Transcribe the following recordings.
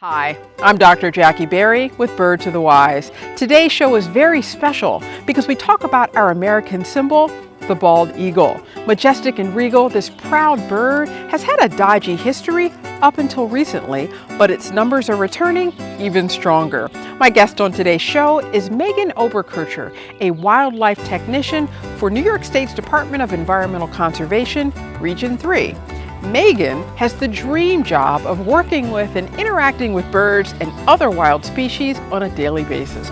Hi, I'm Dr. Jackie Berry with Bird to the Wise. Today's show is very special because we talk about our American symbol, the bald eagle. Majestic and regal, this proud bird has had a dodgy history up until recently, but its numbers are returning even stronger. My guest on today's show is Megan Oberkircher, a wildlife technician for New York State's Department of Environmental Conservation, Region 3. Megan has the dream job of working with and interacting with birds and other wild species on a daily basis.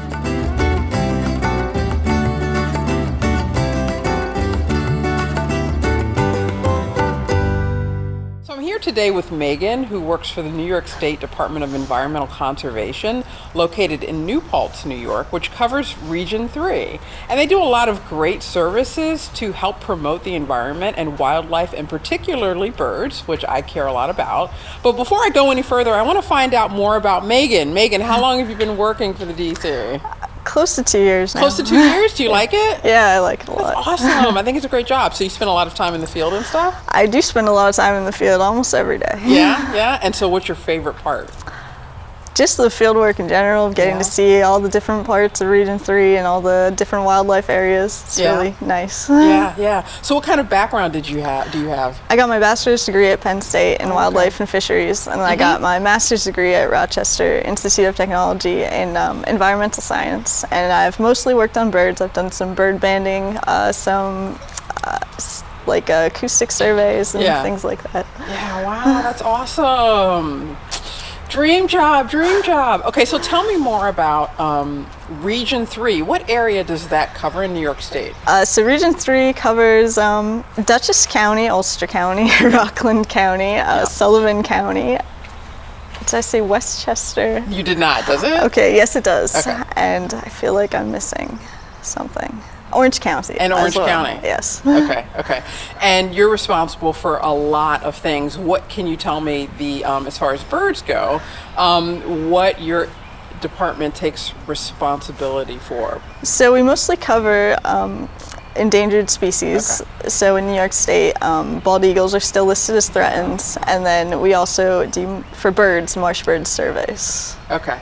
So I'm here today with Megan, who works for the New York State Department of Environmental Conservation, located in New Paltz, New York, which covers Region 3. And they do a lot of great services to help promote the environment and wildlife, and particularly birds, which I care a lot about. But before I go any further, I want to find out more about Megan. Megan, how long have you been working for the DC? Close to 2 years now. Close to 2 years? Do you like it? Yeah, I like it a lot. That's awesome. I think it's a great job. So you spend a lot of time in the field and stuff? I do spend a lot of time in the field almost every day. Yeah. And so what's your favorite part? Just the field work in general, getting to see all the different parts of Region 3 and all the different wildlife areas. It's really nice. Yeah. So what kind of background do you have? I got my bachelor's degree at Penn State in wildlife and fisheries, and I got my master's degree at Rochester Institute of Technology in environmental science. And I've mostly worked on birds. I've done some bird banding, some like acoustic surveys and things like that. Yeah, wow, that's awesome. Dream job. Okay, so tell me more about Region 3. What area does that cover in New York State? So Region 3 covers Dutchess County, Ulster County, Rockland County, Sullivan County. Did I say Westchester? You did not, does it? Okay, yes it does. Okay. And I feel like I'm missing something. Orange County. And Orange County. Yes. Okay. And you're responsible for a lot of things. What can you tell me as far as birds go, what your department takes responsibility for? So we mostly cover endangered species. So in New York State, bald eagles are still listed as threatened, and then we also do, for birds, marsh bird surveys. Okay.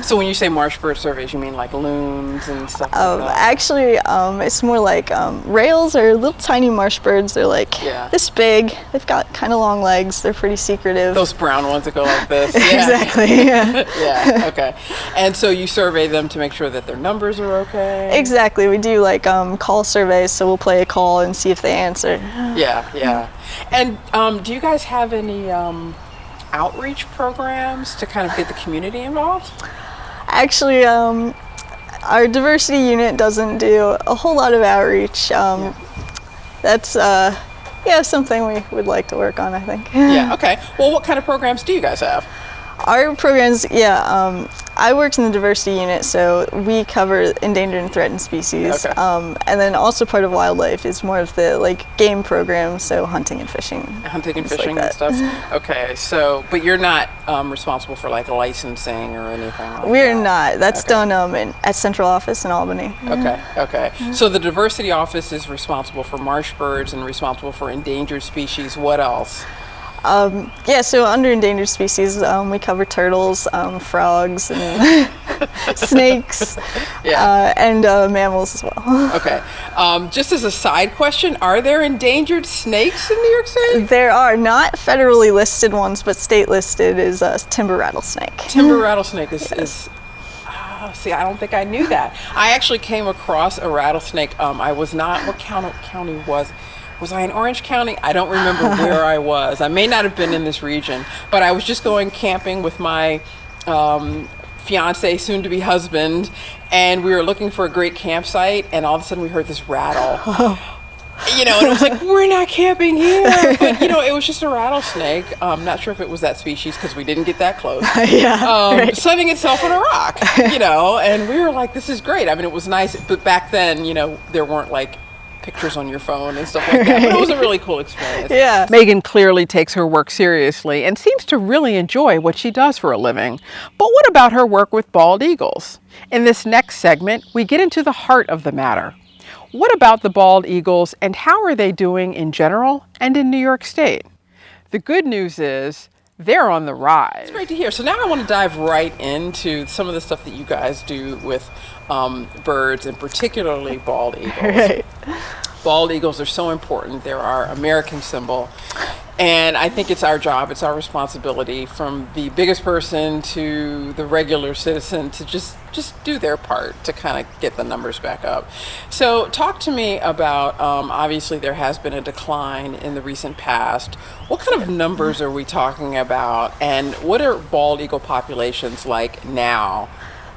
So when you say marsh bird surveys, you mean like loons and stuff like that? Actually, it's more like rails are little tiny marsh birds. They're like this big. They've got kind of long legs. They're pretty secretive. Those brown ones that go like this. Exactly. Yeah. Okay. And so you survey them to make sure that their numbers are okay? Exactly. We do like call surveys, so we'll play a call and see if they answer. Yeah. And do you guys have any outreach programs to kind of get the community involved? Actually, our diversity unit doesn't do a whole lot of outreach. That's something we would like to work on, I think. Yeah, okay. Well, what kind of programs do you guys have? Our programs, I worked in the diversity unit, so we cover endangered and threatened species. Okay. And then also part of wildlife is more of the game program, so hunting and fishing. Hunting and fishing and stuff. Okay, so but you're not responsible for like licensing or anything like We're that? not. That's done at central office in Albany. Okay. So the diversity office is responsible for marsh birds and responsible for endangered species. What else? So under endangered species, we cover turtles, frogs, and snakes, and mammals as well. Okay. Just as a side question, are there endangered snakes in New York State? There are not federally listed ones, but state listed is timber rattlesnake. Timber rattlesnake is see, I don't think I knew that. I actually came across a rattlesnake. I was not, what county was I in Orange County? I don't remember where I was. I may not have been in this region, but I was just going camping with my fiance, soon-to-be husband, and we were looking for a great campsite, and all of a sudden we heard this rattle. And it was like, we're not camping here. But, it was just a rattlesnake. Not sure if it was that species because we didn't get that close. Sunning itself on a rock, and we were like, this is great. I mean, it was nice, but back then, there weren't like pictures on your phone and stuff like that. But it was a really cool experience. Yeah. Megan clearly takes her work seriously and seems to really enjoy what she does for a living. But what about her work with bald eagles? In this next segment, we get into the heart of the matter. What about the bald eagles and how are they doing in general and in New York State? The good news is they're on the rise. It's great to hear. So now I want to dive right into some of the stuff that you guys do with birds, and particularly bald eagles. Right. Bald eagles are so important. They're our American symbol. And I think it's our job, it's our responsibility, from the biggest person to the regular citizen, to just do their part to kind of get the numbers back up. So talk to me about, obviously there has been a decline in the recent past. What kind of numbers are we talking about, and what are bald eagle populations like now?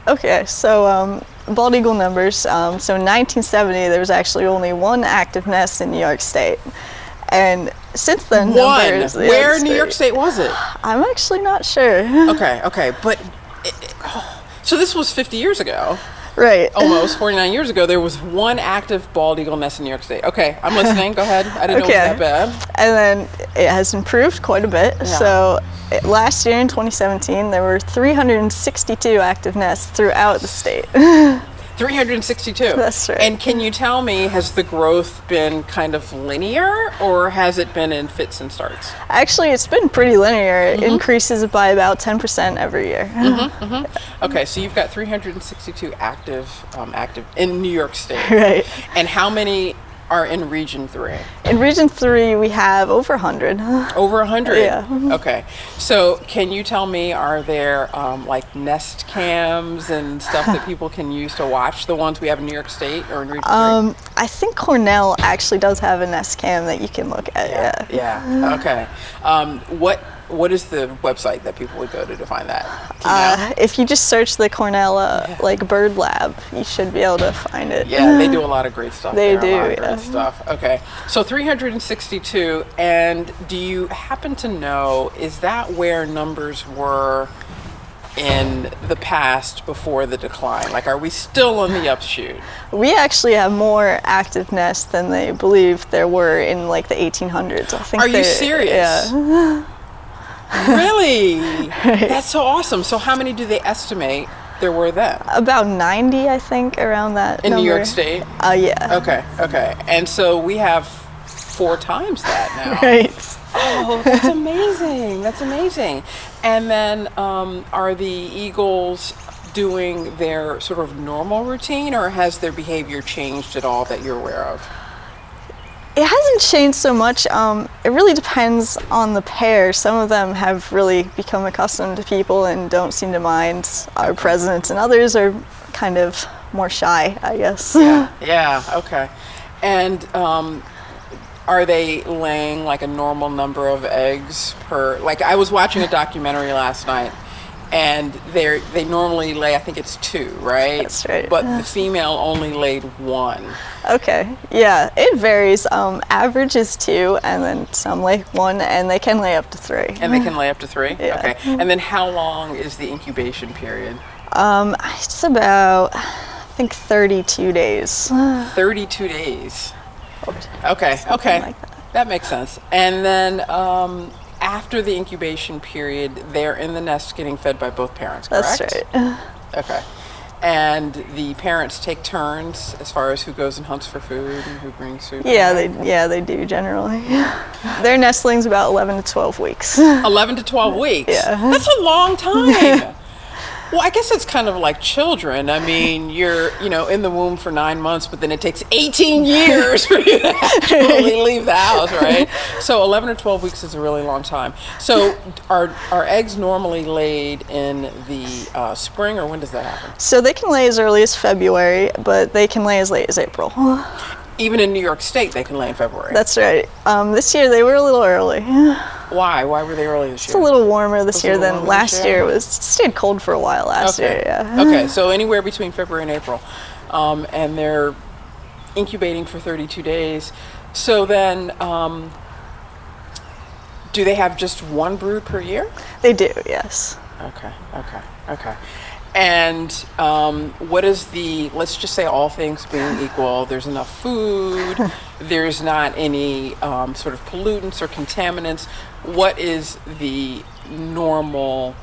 Okay, so bald eagle numbers. So in 1970, there was actually only one active nest in New York State. And since then, numbers... Where in New York State was it? I'm actually not sure. Okay. But, so this was 50 years ago. Right. Almost 49 years ago, there was one active bald eagle nest in New York State. Okay, I'm listening. Go ahead. I didn't know it was that bad. And then it has improved quite a bit. Yeah. So last year in 2017, there were 362 active nests throughout the state. 362. That's right. And can you tell me, has the growth been kind of linear, or has it been in fits and starts? Actually, it's been pretty linear. It increases by about 10% every year. Okay, so you've got 362 active in New York State. Right. And how many are in Region 3? In Region 3, we have over 100. Over 100? Yeah. Okay. So can you tell me, are there like nest cams and stuff that people can use to watch the ones we have in New York State or in Region 3? I think Cornell actually does have a nest cam that you can look at. Yeah. Okay. What is the website that people would go to find that? Do you know? If you just search the Cornell like bird lab, you should be able to find it. Yeah, they do a lot of great stuff. They do, great stuff. Okay, so 362, and do you happen to know, is that where numbers were in the past before the decline? Like, are we still on the upshoot? We actually have more active nests than they believe there were in like the 1800s. I think. Are you serious? Yeah. Really? That's so awesome. So how many do they estimate there were then? About 90, I think, around that in number. New York State? Yeah. Okay. And so we have 4 times that now. Right. Oh, that's amazing. And then are the eagles doing their sort of normal routine, or has their behavior changed at all that you're aware of? It hasn't changed so much. It really depends on the pair. Some of them have really become accustomed to people and don't seem to mind our presence, and others are kind of more shy, I guess. Yeah, okay. And are they laying like a normal number of eggs per, like I was watching a documentary last night, and they normally lay, I think it's 2, right? That's right. But the female only laid 1. Okay, yeah, it varies. Average is 2, and then some lay 1, and they can lay up to 3. And they can lay up to 3? Yeah. Okay. And then how long is the incubation period? It's about, I think, 32 days. 32 days. Okay. Like That makes sense. And then after the incubation period, they're in the nest getting fed by both parents, correct? That's right. Okay. And the parents take turns as far as who goes and hunts for food and who brings food? They do generally. Their nestling's about 11 to 12 weeks. 11 to 12 weeks? Yeah. That's a long time. Well, I guess it's kind of like children. I mean, you're, in the womb for 9 months, but then it takes 18 years for you to actually leave the house, right? So 11 or 12 weeks is a really long time. So are eggs normally laid in the spring, or when does that happen? So they can lay as early as February, but they can lay as late as April. Even in New York State, they can lay in February. That's right. This year they were a little early. Why? Why were they early this year? It's a little warmer this year than last year. It stayed cold for a while last year. Yeah. Okay, so anywhere between February and April, and they're incubating for 32 days. So then, do they have just one brood per year? They do. Yes. Okay. And what is let's just say all things being equal, there's enough food, there's not any sort of pollutants or contaminants. What is the normal,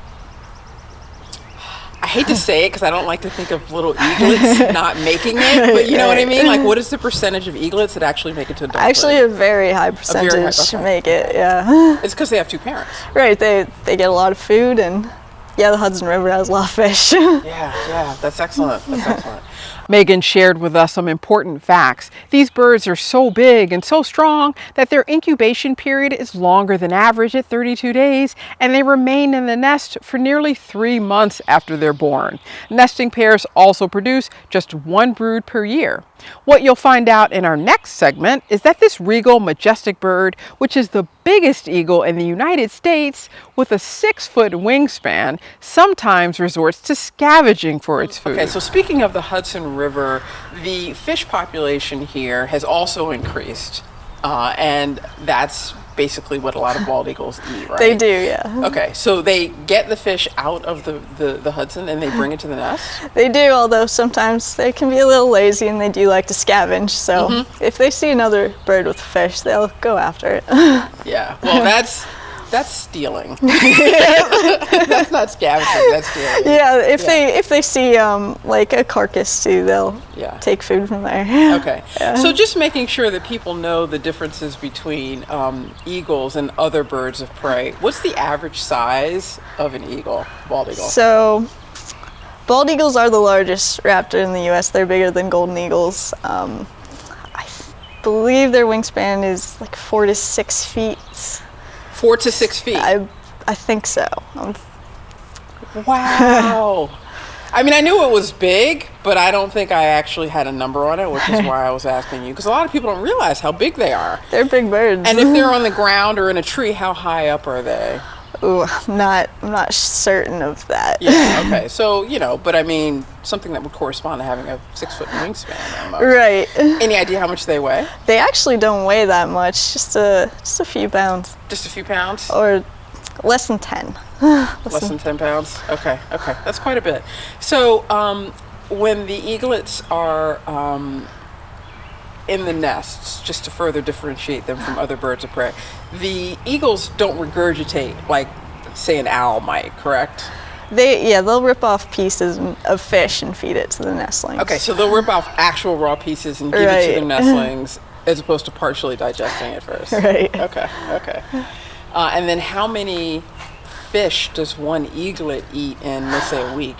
I hate to say it because I don't like to think of little eaglets not making it, but you know what I mean? Like, what is the percentage of eaglets that actually make it to adulthood? Actually, a very high percentage okay. make it, yeah. It's because they have two parents. Right, they get a lot of food, and yeah, the Hudson River has a lot of fish. Yeah, that's excellent. That's excellent. Megan shared with us some important facts. These birds are so big and so strong that their incubation period is longer than average at 32 days, and they remain in the nest for nearly 3 months after they're born. Nesting pairs also produce just 1 brood per year. What you'll find out in our next segment is that this regal, majestic bird, which is the biggest eagle in the United States with a 6-foot wingspan, sometimes resorts to scavenging for its food. Okay, so speaking of the Hudson River, the fish population here has also increased, and that's basically what a lot of bald eagles eat, right? They do, yeah. Okay, so they get the fish out of the Hudson and they bring it to the nest? They do, although sometimes they can be a little lazy and they do like to scavenge. So if they see another bird with fish, they'll go after it. Yeah, well, that's stealing. That's not scavenging, that's stealing. Yeah, if they see like a carcass too, they'll take food from there. Okay, so just making sure that people know the differences between eagles and other birds of prey. What's the average size of an eagle, bald eagle? So bald eagles are the largest raptor in the U.S. They're bigger than golden eagles. I believe their wingspan is like 4 to 6 feet. 4 to 6 feet? I think so. Wow. I mean, I knew it was big, but I don't think I actually had a number on it, which is why I was asking you. Because a lot of people don't realize how big they are. They're big birds. And if they're on the ground or in a tree, how high up are they? Ooh, I'm not certain of that. Yeah, okay. So, you know, but I mean, something that would correspond to having a 6-foot wingspan almost. Right. Any idea how much they weigh? They actually don't weigh that much, just a few pounds. Just a few pounds? Or less than 10. Less than 10 pounds? Okay. That's quite a bit. So, when the eaglets are in the nests, just to further differentiate them from other birds of prey, the eagles don't regurgitate like, say, an owl might, correct? They'll rip off pieces of fish and feed it to the nestlings. Okay, so they'll rip off actual raw pieces and give it to their nestlings as opposed to partially digesting it first. Right. Okay. And then how many fish does one eaglet eat in, let's say, a week?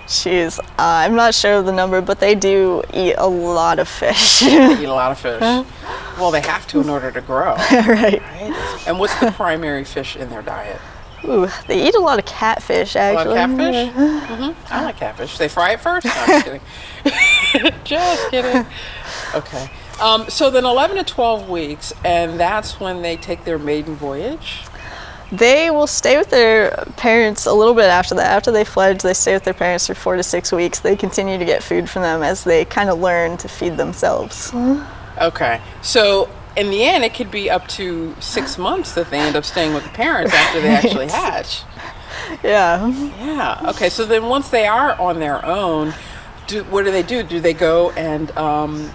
Jeez, I'm not sure of the number, but they do eat a lot of fish. They eat a lot of fish. Well, they have to in order to grow. Right. And what's the primary fish in their diet? Ooh, they eat a lot of catfish, actually. A lot of catfish? I like catfish. They fry it first? No, I'm just kidding. Just kidding. Okay. So then 11 to 12 weeks, and that's when they take their maiden voyage? They will stay with their parents a little bit after that. After they fledge, they stay with their parents for 4 to 6 weeks. They continue to get food from them as they kind of learn to feed themselves. Okay. So in the end, it could be up to 6 months that they end up staying with the parents after they actually hatch. Yeah. Okay. So then once they are on their own, what do? Do they go and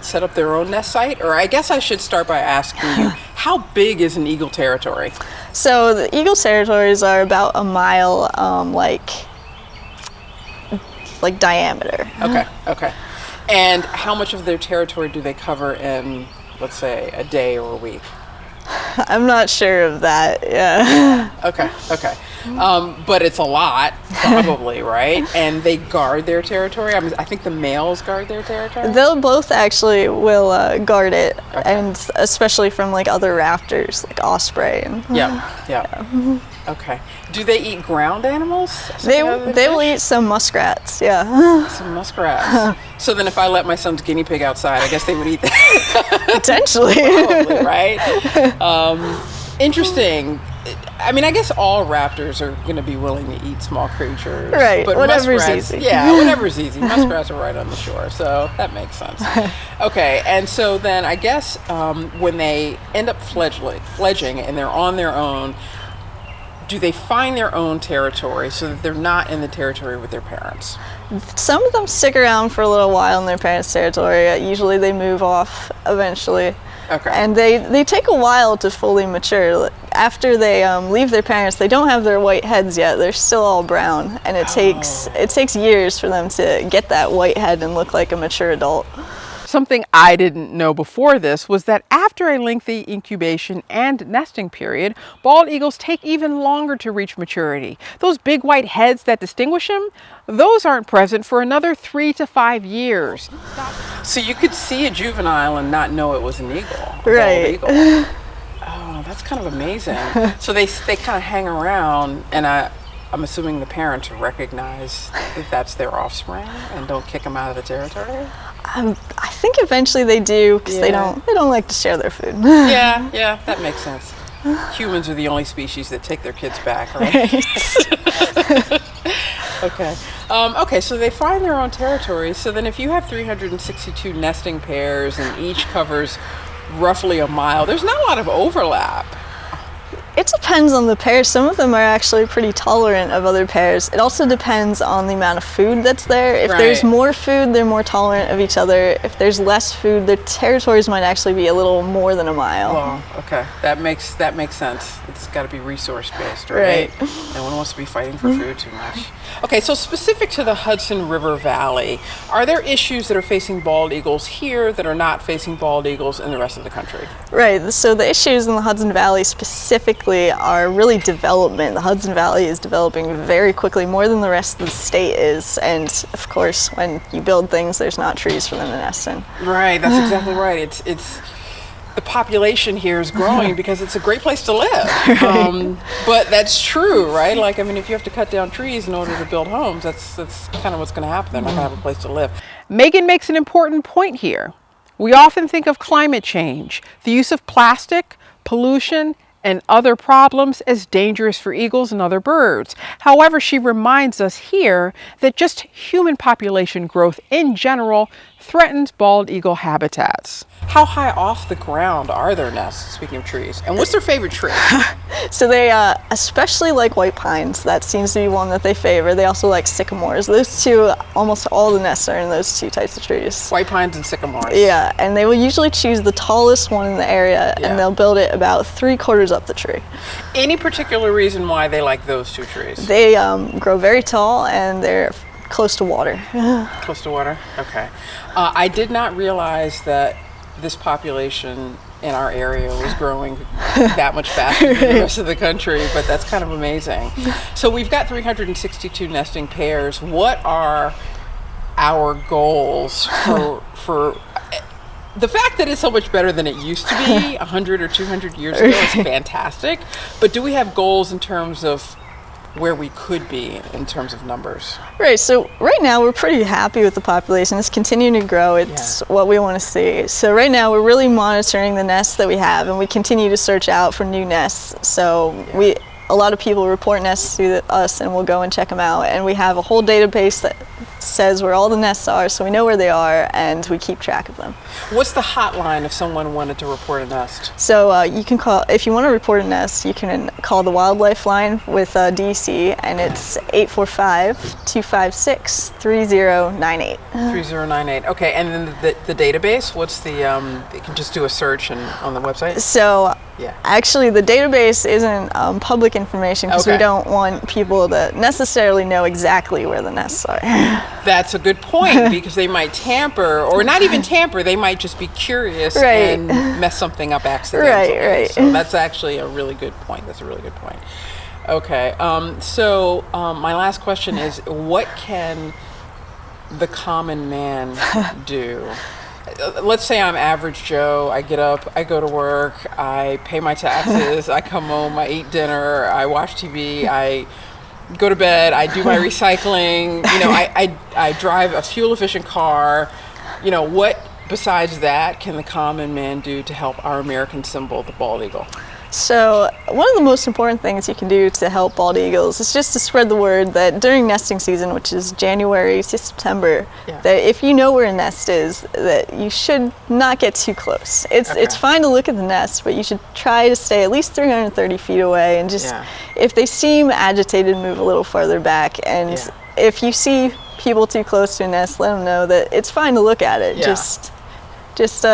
set up their own nest site? Or I guess I should start by asking you, how big is an eagle territory? So the eagle territories are about a mile, like diameter. Okay. And how much of their territory do they cover in, let's say, a day or a week? I'm not sure of that, yeah. Okay. But it's a lot, probably, right? And they guard their territory? I think the males guard their territory? They'll both actually will guard it, Okay. and especially from like other raptors, like osprey. And, Yeah. Okay. Do they eat ground animals? They will eat some muskrats, yeah. Some muskrats. So then if I let my son's guinea pig outside, I guess they would eat that. Potentially. Probably, right? Interesting. I mean, I guess all raptors are going to be willing to eat small creatures. Right, But whatever's muskrats, easy. Yeah, whatever's easy. Muskrats are right on the shore, so that makes sense. Okay, and so then I guess when they end up fledging and they're on their own, do they find their own territory so that they're not in the territory with their parents? Some of them stick around for a little while in their parents' territory. Usually they move off eventually. Okay. And they take a while to fully mature. after they leave their parents, they don't have their white heads yet. They're still all brown, and it takes years for them to get that white head and look like a mature adult. Something I didn't know before this was that after a lengthy incubation and nesting period, bald eagles take even longer to reach maturity. Those big white heads that distinguish them, those aren't present for another 3 to 5 years. So you could see a juvenile and not know it was an eagle, a right. bald eagle. Oh, that's kind of amazing. So they kind of hang around, and I'm assuming the parents recognize that that's their offspring and don't kick them out of the territory? I think eventually they do, because they don't like to share their food. Yeah, that makes sense. Humans are the only species that take their kids back, right? Okay. Okay, so they find their own territory. So then if you have 362 nesting pairs and each covers roughly a mile, there's not a lot of overlap. It depends on the pair. Some of them are actually pretty tolerant of other pairs. It also depends on the amount of food that's there. If there's more food, they're more tolerant of each other. If there's less food, their territories might actually be a little more than a mile. Well, okay, that makes sense. It's got to be resource based, right? No one wants to be fighting for food too much. Okay, so specific to the Hudson River Valley, are there issues that are facing bald eagles here that are not facing bald eagles in the rest of the country? Right, so the issues in the Hudson Valley specifically are really development. The Hudson Valley is developing very quickly, more than the rest of the state is, and of course when you build things, there's not trees for them to nest in. Right, that's exactly right. It's the population here is growing because it's a great place to live. But that's true, right? Like, I mean, if you have to cut down trees in order to build homes, that's kind of what's going to happen. They're not going to have a place to live. Megan makes an important point here. We often think of climate change, the use of plastic, pollution, and other problems as dangerous for eagles and other birds. However, she reminds us here that just human population growth in general threatens bald eagle habitats. How high off the ground are their nests, speaking of trees? And what's their favorite tree? So they especially like white pines. That seems to be one that they favor. They also like sycamores. Those two, almost all the nests are in those two types of trees. White pines and sycamores. Yeah, and they will usually choose the tallest one in the area, and they'll build it about 3/4 up the tree. Any particular reason why they like those two trees? They grow very tall, and they're close to water. Close to water? Okay. I did not realize that this population in our area was growing that much faster than the rest of the country, but that's kind of amazing. So we've got 362 nesting pairs. What are our goals for the fact that it's so much better than it used to be 100 or 200 years ago is fantastic, but do we have goals in terms of where we could be in terms of numbers? Right, so right now we're pretty happy with the population. It's continuing to grow. It's what we want to see. So right now we're really monitoring the nests that we have, and we continue to search out for new nests. So a lot of people report nests to us, and we'll go and check them out. And we have a whole database that says where all the nests are, so we know where they are, and we keep track of them. What's the hotline if someone wanted to report a nest? So you can call, if you want to report a nest, you can call the wildlife line with DC, and it's 845-256-3098. 3098. Okay, and then the database, what's the, you can just do a search on the website? So actually the database isn't public information, because we don't want people to necessarily know exactly where the nests are. That's a good point, because they might tamper, or not even tamper, they might just be curious and mess something up accidentally. Right. So that's actually a really good point. That's a really good point. Okay, so my last question is, what can the common man do? Let's say I'm average Joe. I get up, I go to work, I pay my taxes, I come home, I eat dinner, I watch TV, I go to bed, I do my recycling, I drive a fuel efficient car. What besides that can the common man do to help our American symbol, the bald eagle? So one of the most important things you can do to help bald eagles is just to spread the word that during nesting season, which is January to September, that if you know where a nest is, that you should not get too close. It's fine to look at the nest, but you should try to stay at least 330 feet away, and just if they seem agitated, move a little farther back. And if you see people too close to a nest, let them know that it's fine to look at it. Just Just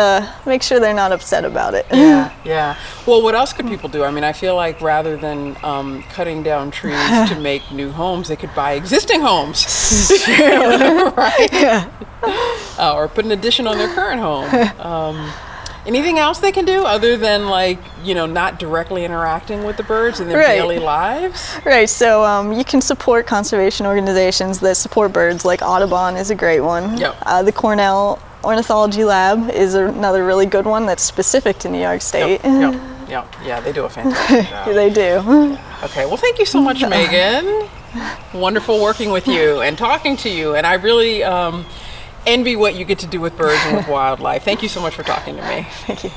make sure they're not upset about it. Yeah, yeah. Well, what else could people do? I mean, I feel like rather than cutting down trees to make new homes, they could buy existing homes. Right? Yeah. Or put an addition on their current home. Anything else they can do other than, like, you know, not directly interacting with the birds in their daily lives? Right, so you can support conservation organizations that support birds, like Audubon is a great one. Yep. The Cornell Ornithology Lab is another really good one that's specific to New York State. Yep. Yeah, they do a fantastic job. They do. Yeah. Okay, well, thank you so much, Megan. Wonderful working with you and talking to you, and I really envy what you get to do with birds and with wildlife. Thank you so much for talking to me. Thank you.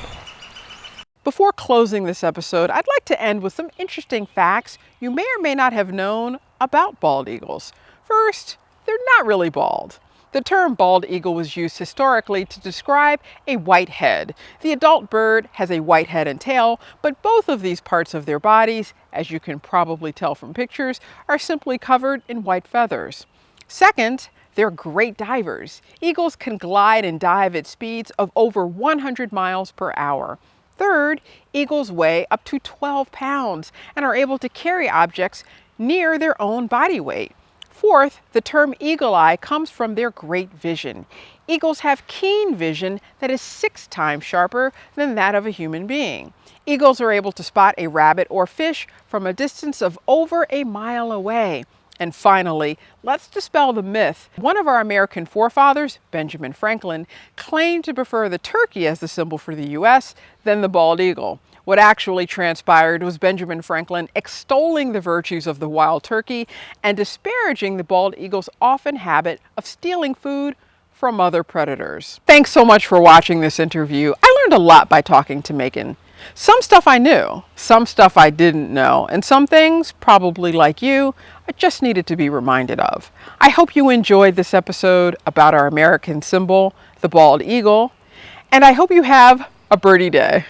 Before closing this episode, I'd like to end with some interesting facts you may or may not have known about bald eagles. First, they're not really bald. The term bald eagle was used historically to describe a white head. The adult bird has a white head and tail, but both of these parts of their bodies, as you can probably tell from pictures, are simply covered in white feathers. Second, they're great divers. Eagles can glide and dive at speeds of over 100 miles per hour. Third, eagles weigh up to 12 pounds and are able to carry objects near their own body weight. Fourth, the term eagle eye comes from their great vision. Eagles have keen vision that is 6 times sharper than that of a human being. Eagles are able to spot a rabbit or fish from a distance of over a mile away. And finally, let's dispel the myth. One of our American forefathers, Benjamin Franklin, claimed to prefer the turkey as the symbol for the U.S. than the bald eagle. What actually transpired was Benjamin Franklin extolling the virtues of the wild turkey and disparaging the bald eagle's often habit of stealing food from other predators. Thanks so much for watching this interview. I learned a lot by talking to Megan. Some stuff I knew, some stuff I didn't know, and some things, probably like you, I just needed to be reminded of. I hope you enjoyed this episode about our American symbol, the bald eagle, and I hope you have a birdie day.